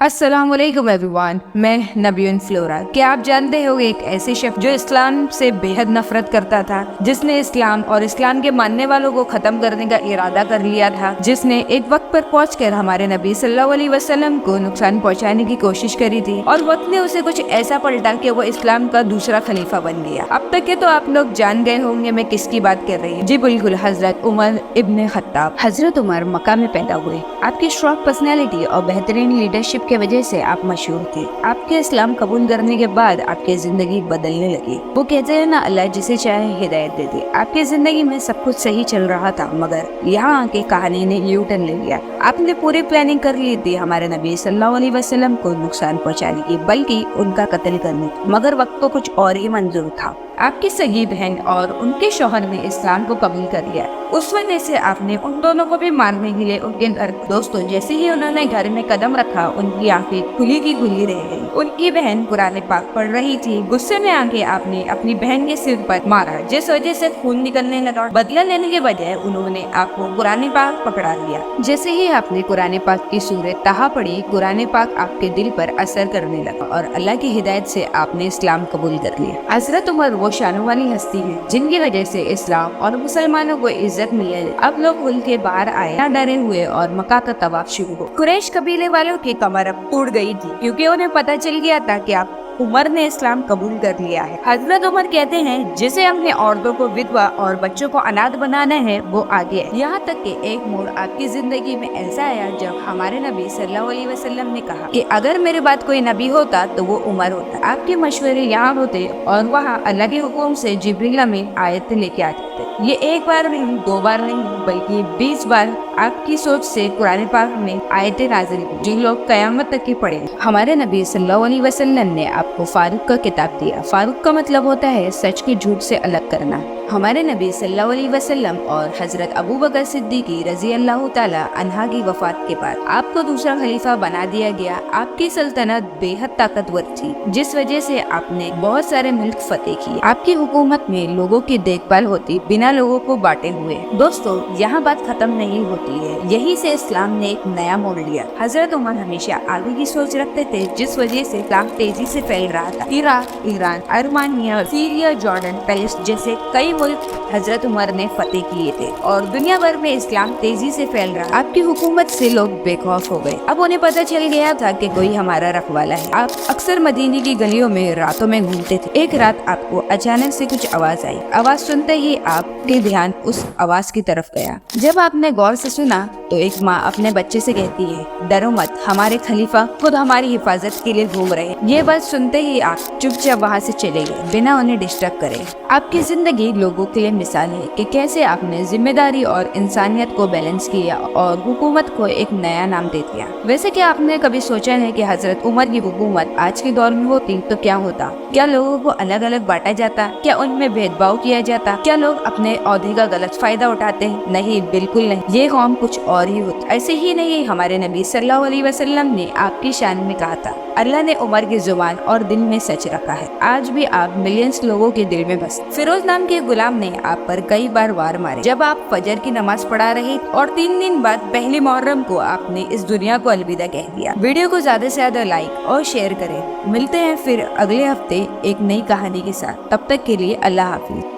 अस्सलाम वालेकुम एवरीवन, मैं नबीन फ्लोरा। क्या आप जानते हो एक ऐसे शेफ जो इस्लाम से बेहद नफरत करता था, जिसने इस्लाम और इस्लाम के मानने वालों को खत्म करने का इरादा कर लिया था, जिसने एक वक्त पर पहुंचकर हमारे नबी सल्लल्लाहु अलैहि वसल्लम को नुकसान पहुंचाने की कोशिश करी थी और वक्त ने उसे कुछ ऐसा पलटा कि वो इस्लाम का दूसरा खलीफा बन गया। अब तक के तो आप लोग जान गए होंगे मैं किसकी बात कर रही हूँ। जी बिल्कुल, हजरत उमर इब्न खत्ताब। हजरत उमर मक्का में पैदा हुए। आपकी स्ट्रॉन्ग पर्सनैलिटी और बेहतरीन लीडरशिप की वजह से आप मशहूर थे। आपके इस्लाम कबूल करने के बाद आपकी जिंदगी बदलने लगी। वो कहते हैं ना, अल्लाह जिसे चाहे हिदायत दे दे। आपकी जिंदगी में सब कुछ सही चल रहा था, मगर यहाँ आके कहानी ने यू टर्न ले लिया। आपने पूरी प्लानिंग कर ली थी हमारे नबी सल्लल्लाहु अलैहि वसल्लम को नुकसान पहुँचाने की, बल्कि उनका कत्ल करने की, मगर वक्त तो कुछ और ही मंजूर था। आपकी सगी बहन और उनके शौहर ने इस्लाम को कबूल कर लिया। उस वजह से आपने उन दोनों को भी मारने के लिए उनके घर दोस्तों जैसे ही उन्होंने घर में कदम रखा, उनकी आंखें खुली की खुली रह गई। उनकी बहन कुरान पाक पढ़ रही थी। गुस्से में आके आपने अपनी बहन के सिर पर मारा, जिस वजह से खून निकलने लगा। बदला लेने के बजाय उन्होंने आपको कुरान पाक पकड़ा लिया। जैसे ही आपने कुरान पाक की सूरत तहा पढ़ी, कुरान पाक आपके दिल पर असर करने लगा और अल्लाह की हिदायत से आपने इस्लाम कबूल कर लिया। हजरत उमर वो शान वाली हस्ती है जिनकी वजह से इस्लाम और मुसलमानों को इज्जत मिले। अब लोग खुल के बाहर आए, ना डरे हुए, और मक्का का तवाफ शुरू हो। कुरैश कबीले वालों की कमर अब टूट गई थी, क्योंकि उन्हें पता चल गया था कि आप उमर ने इस्लाम कबूल कर लिया है। हजरत उमर कहते हैं, जिसे अपने औरतों को विधवा और बच्चों को अनाथ बनाना है वो आगे है। यहाँ तक कि एक मोड़ आपकी जिंदगी में ऐसा आया जब हमारे नबी सल्लल्लाहु अलैहि वसल्लम ने कहा कि अगर मेरे बाद कोई नबी होता तो वो उमर होता। आपके मशवरे यहाँ होते और वहाँ अल्लाह के हुक्म से जिब्रील अमीन आयतें लेके आते थे। ये एक बार नहीं, दो बार नहीं, बल्कि 20 बार आपकी सोच से कुरान पाक में आयतें नाज़िल हुई, जिन लोग कयामत तक की पढ़े। हमारे नबी सल्लल्लाहु अलैहि वसल्लम ने आपको फारूक का किताब दिया। फारूक का मतलब होता है सच की झूठ से अलग करना। हमारे नबी सल्लल्लाहु अलैहि वसल्लम और हजरत अबू बकर सिद्दीकी रजी अल्लाह ताला अन्हा की वफात के बाद आपको दूसरा खलीफा बना दिया गया। आपकी सल्तनत बेहद ताकतवर थी, जिस वजह से आपने बहुत सारे मुल्क फतेह किए। आपकी हुकूमत में लोगों की देखभाल होती, बिना लोगों को बांटे हुए। दोस्तों, यहाँ बात खत्म नहीं होती है, यही से इस्लाम ने एक नया मोड़ लिया। हजरत उमर हमेशा आगे की सोच रखते थे, जिस वजह से इस्लाम तेजी से फैल रहा था। Iraq, Iran, Armenia, Syria, Jordan, Palestine जैसे कई मुल्क हजरत उमर ने फतेह किए थे और दुनिया भर में इस्लाम तेजी से फैल रहा। आपकी हुकूमत से लोग बेखौफ हो गए। अब उन्हें पता चल गया था कि कोई हमारा रखवाला है। आप अक्सर मदीने की गलियों में रातों में घूमते थे। एक रात आपको अचानक से कुछ आवाज आई। आवाज सुनते ही आपके ध्यान उस आवाज की तरफ गया। जब आपने गौर से सुना तो एक माँ अपने बच्चे से कहती है, डरो मत, हमारे खलीफा खुद हमारी हिफाजत के लिए घूम रहे हैं। ये बात सुनते ही आप चुपचाप वहाँ से चले गए, बिना उन्हें डिस्टर्ब करे। आपकी जिंदगी लोगों के लिए मिसाल है कि कैसे आपने जिम्मेदारी और इंसानियत को बैलेंस किया और हुकूमत को एक नया नाम दे दिया। वैसे क्या आपने कभी सोचा है कि हजरत उमर की हुकूमत आज के दौर में होती तो क्या होता? क्या लोगों को अलग अलग बांटा जाता? क्या उनमें भेदभाव किया जाता? क्या लोग अपने ओहदे का गलत फायदा उठाते? नहीं, बिल्कुल नहीं। ये कौम कुछ और ही होता। ऐसे ही नहीं, हमारे नबी सल्लल्लाहु अलैहि वसल्लम ने आपकी शान में कहा था, अल्लाह ने उमर की जुबान और दिल में सच रखा है। आज भी आप मिलियंस लोगों के दिल में बस। फिरोज नाम के गुलाम ने आप पर कई बार वार मारे जब आप फजर की नमाज पढ़ा रहे, और 3 दिन बाद पहली मुहर्रम को आपने इस दुनिया को अलविदा कह दिया। वीडियो को ज्यादा से ज्यादा लाइक और शेयर करें। मिलते हैं फिर अगले हफ्ते एक नई कहानी के साथ। तब तक के लिए अल्लाह हाफिज।